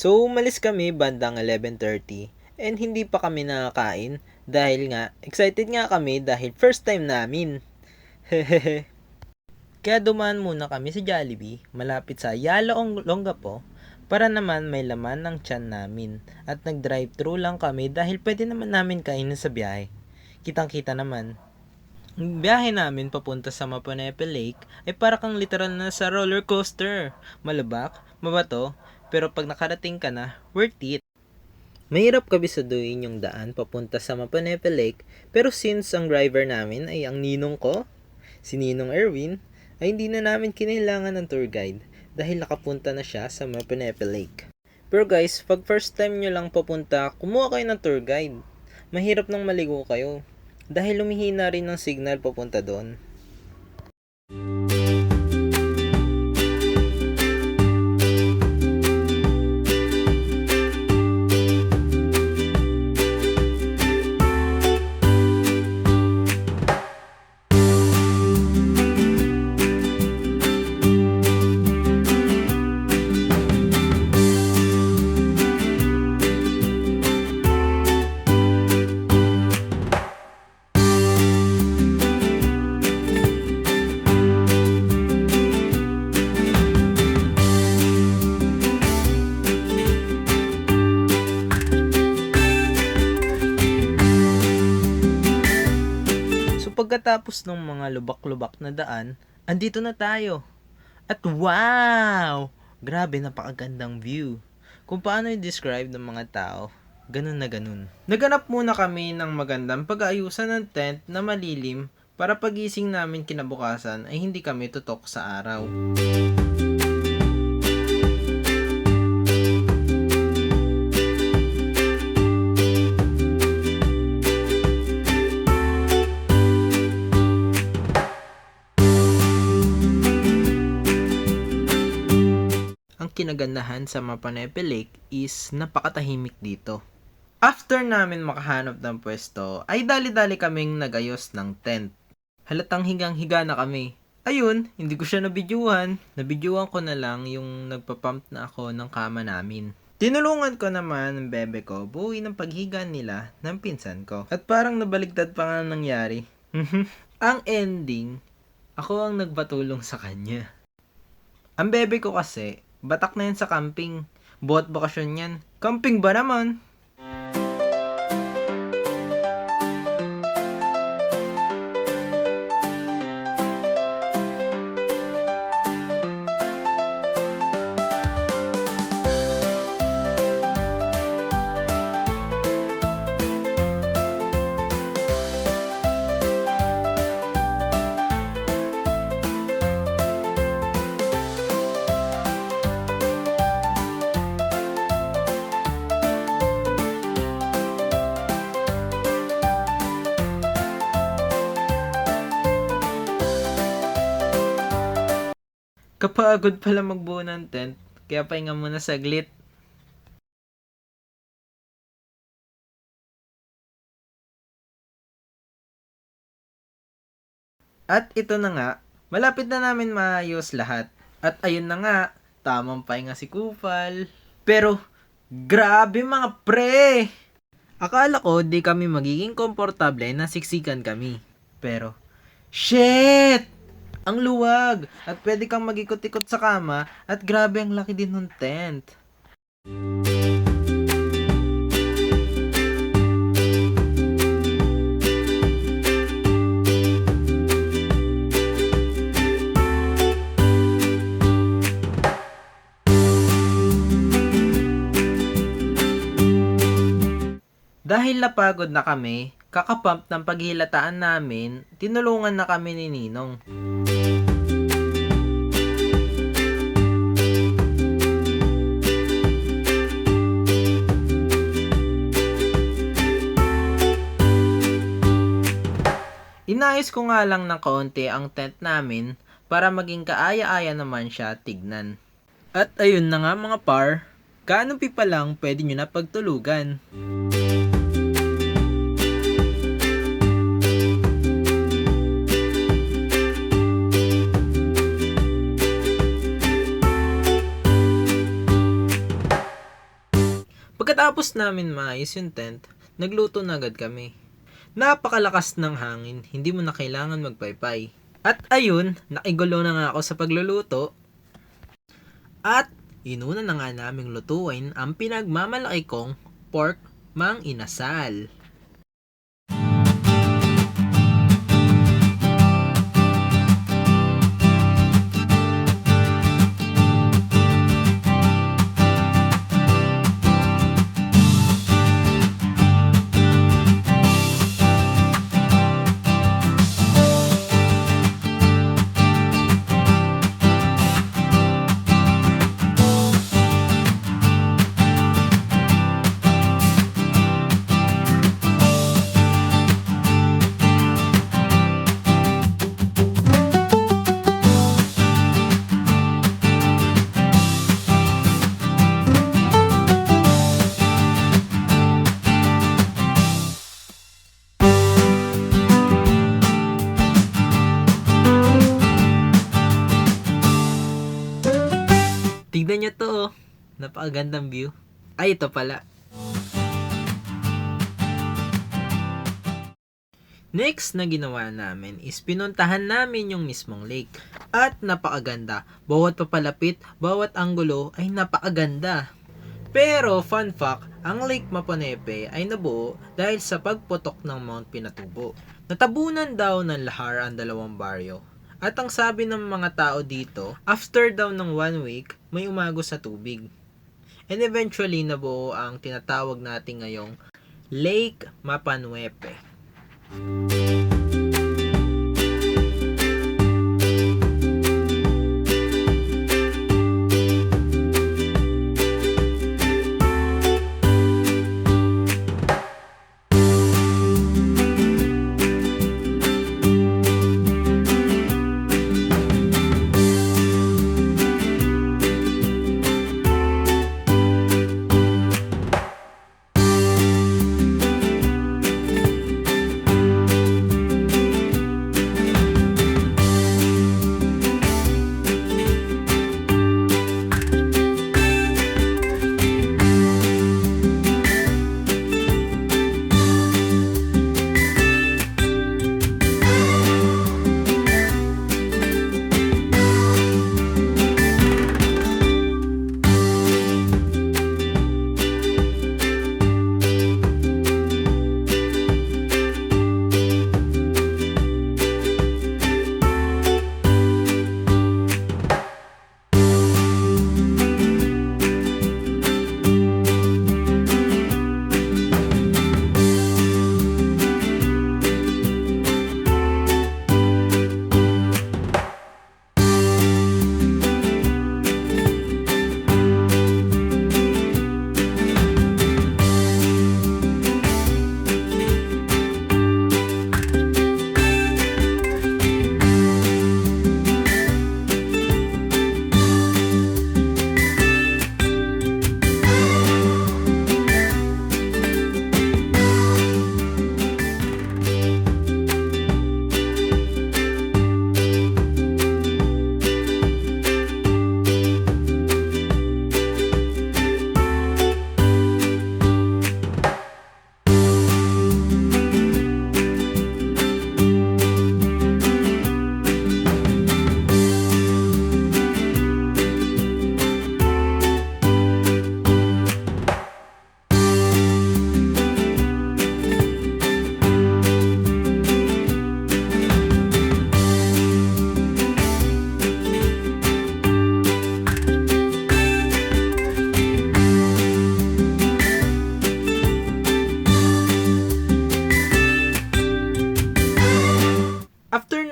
So, umalis kami bandang 11:30 and hindi pa kami nakakain dahil nga excited nga kami dahil first time namin. Hehehe. Kaya dumaan muna kami sa Jollibee malapit sa Yalaong Longapo para naman may laman ng tiyan namin at nag-drive-thru lang kami dahil pwede naman namin kainin sa biyahe. Kitang-kita naman. Ang biyahe namin papunta sa Maponepe Lake ay para kang literal na sa roller coaster. Malubak, mabato, pero pag nakarating ka na, worth it. Mahirap kabisaduhin yung daan papunta sa Maponepe Lake, pero since ang driver namin ay ang ninong ko, si Ninong Erwin, ay hindi na namin kinailangan ng tour guide dahil nakapunta na siya sa Maponepe Lake. Pero guys, pag first time nyo lang papunta, kumuha kayo ng tour guide. Mahirap nang maligo kayo dahil lumihina rin ng signal papunta doon. Pagkatapos ng mga lubak-lubak na daan, andito na tayo. At wow! Grabe, napakagandang view. Kung paano i-describe ng mga tao, ganun na ganun. Naganap muna kami ng magandang pag-aayusan ng tent na malilim para pagising namin kinabukasan ay hindi kami tutok sa araw. Kinagandahan sa Maponepe Lake is napakatahimik dito. After namin makahanap ng pwesto, ay dali-dali kaming nagayos ng tent. Halatang higang-higa na kami. Ayun, hindi ko siya nabidyuhan. Nabidyuhan ko na lang yung nagpapump na ako ng kama namin. Tinulungan ko naman ng bebe ko buuin ng paghiga nila ng pinsan ko. At parang nabaligtad pa nga nangyari. Ang ending, ako ang nagpatulong sa kanya. Ang bebe ko kasi, batak na yan sa camping. Buhat bakasyon yan. Camping ba naman? Kapagod pala magbuo ng tent, kaya pahinga muna saglit. At ito na nga, malapit na namin maayos lahat. At ayun na nga, tamang pahinga si Kupal. Pero, grabe mga pre! Akala ko di kami magiging komportable na siksikan kami. Pero, shit! Ang luwag! At pwede kang mag-ikot-ikot sa kama at grabe ang laki din ng tent. Dahil napagod na kami, kakapump ng paghilataan namin, tinulungan na kami ni Ninong. Inayos ko nga lang ng kaunti ang tent namin para maging kaaya-aya naman siya tignan. At ayun na nga mga par, kanupi pa lang pwede nyo na pagtulugan. Pagkatapos namin maayos yung tent, nagluto na agad kami. Napakalakas ng hangin, hindi mo na kailangan magpaypay. At ayun, nakigulo na nga ako sa pagluluto. At inuna na nga naming lutuin ang pinagmamalaki kong pork mang inasal. Tignan nyo to, oh. Napakagandang view. Ay, ito pala. Next na ginawa namin is pinuntahan namin yung mismong lake. At napakaganda. Bawat papalapit, bawat anggulo ay napakaganda. Pero fun fact, ang Lake Maponepe ay nabuo dahil sa pagputok ng Mount Pinatubo. Natabunan daw ng lahar ang dalawang baryo. At ang sabi ng mga tao dito, after daw ng 1 week, may umagos sa tubig. And eventually, nabuo ang tinatawag natin ngayong Lake Mapanuepe.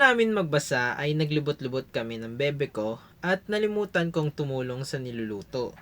namin magbasa ay naglibot-libot kami ng bebe ko at nalimutan kong tumulong sa niluluto.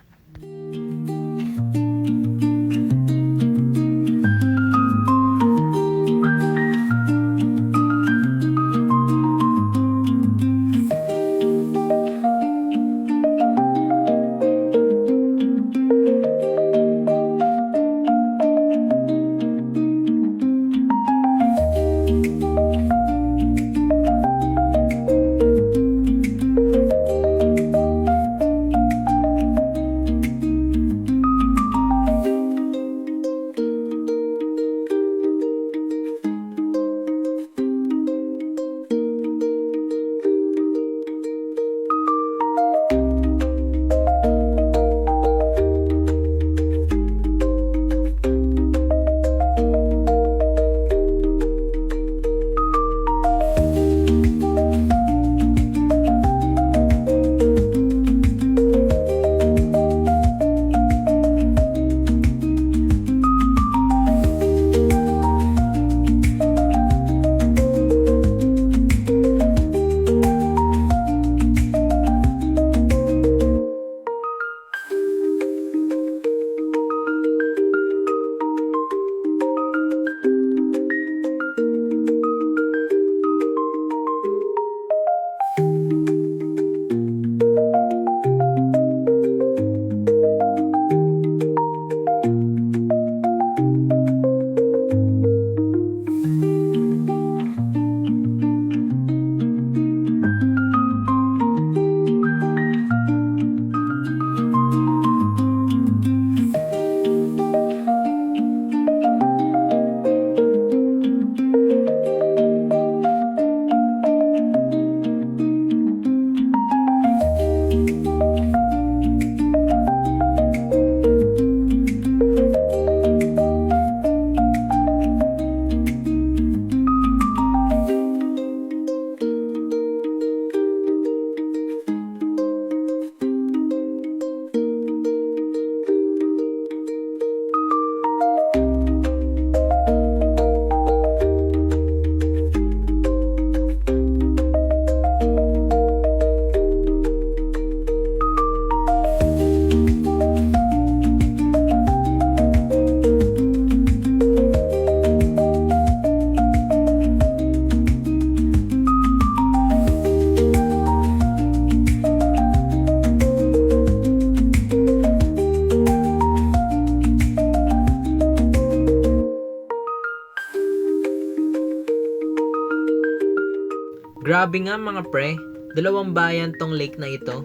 Grabe nga mga pre, 2 bayan tong lake na ito.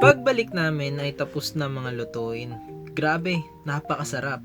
Pagbalik namin ay tapos na mga lutuin. Grabe, napakasarap.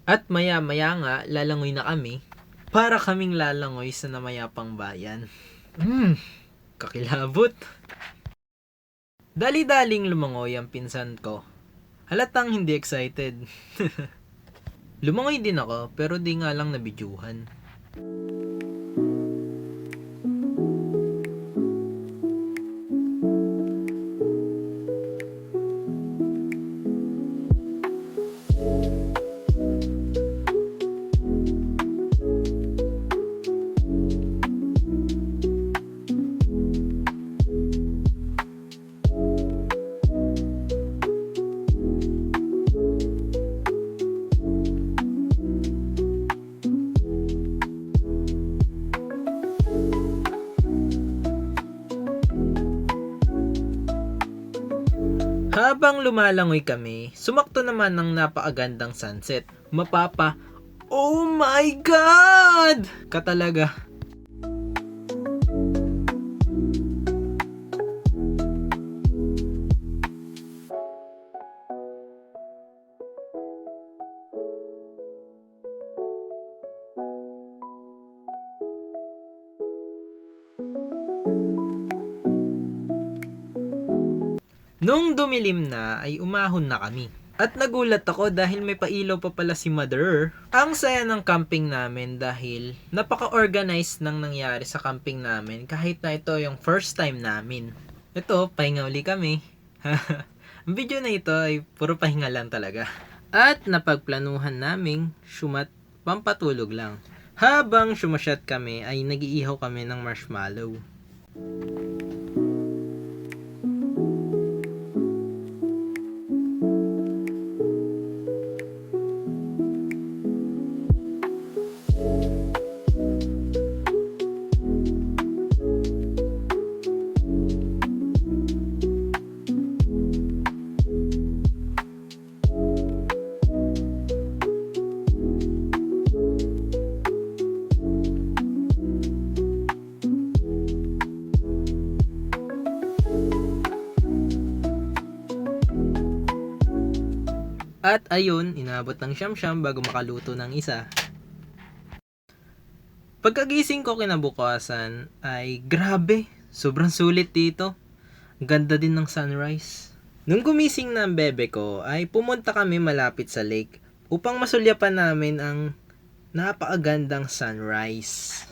At maya-maya nga, lalangoy na kami. Para kaming lalangoy sa namayapang bayan. Kakilabot. Dali-daling lumangoy ang pinsan ko. Halatang hindi excited. Lumangoy din ako, pero di nga lang nabidyuhan. Habang lumalangoy kami, sumakto naman ng napakagandang sunset. Mapapa, oh my God! Katalaga. Nung dumilim na ay umahon na kami. At nagulat ako dahil may pailaw pa pala si Mother. Ang saya ng camping namin dahil napaka-organized nang nangyari sa camping namin kahit na ito yung first time namin. Ito, pahinga uli kami. Ang video na ito ay puro pahinga lang talaga. At napagplanuhan naming syumat pampatulog lang. Habang syumasyat kami ay nag-iihaw kami ng marshmallow. At ayun, inabot ng siyam-siyam bago makaluto ng isa. Pagkagising ko kinabukasan ay grabe, sobrang sulit dito. Ganda din ng sunrise. Nung gumising na ang bebe ko ay pumunta kami malapit sa lake upang masulyapan namin ang napakagandang sunrise.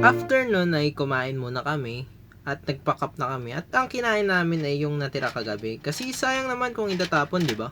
After nun ay kumain muna kami at nagpack up na kami at ang kinain namin ay yung natira kagabi kasi sayang naman kung itatapon, di ba?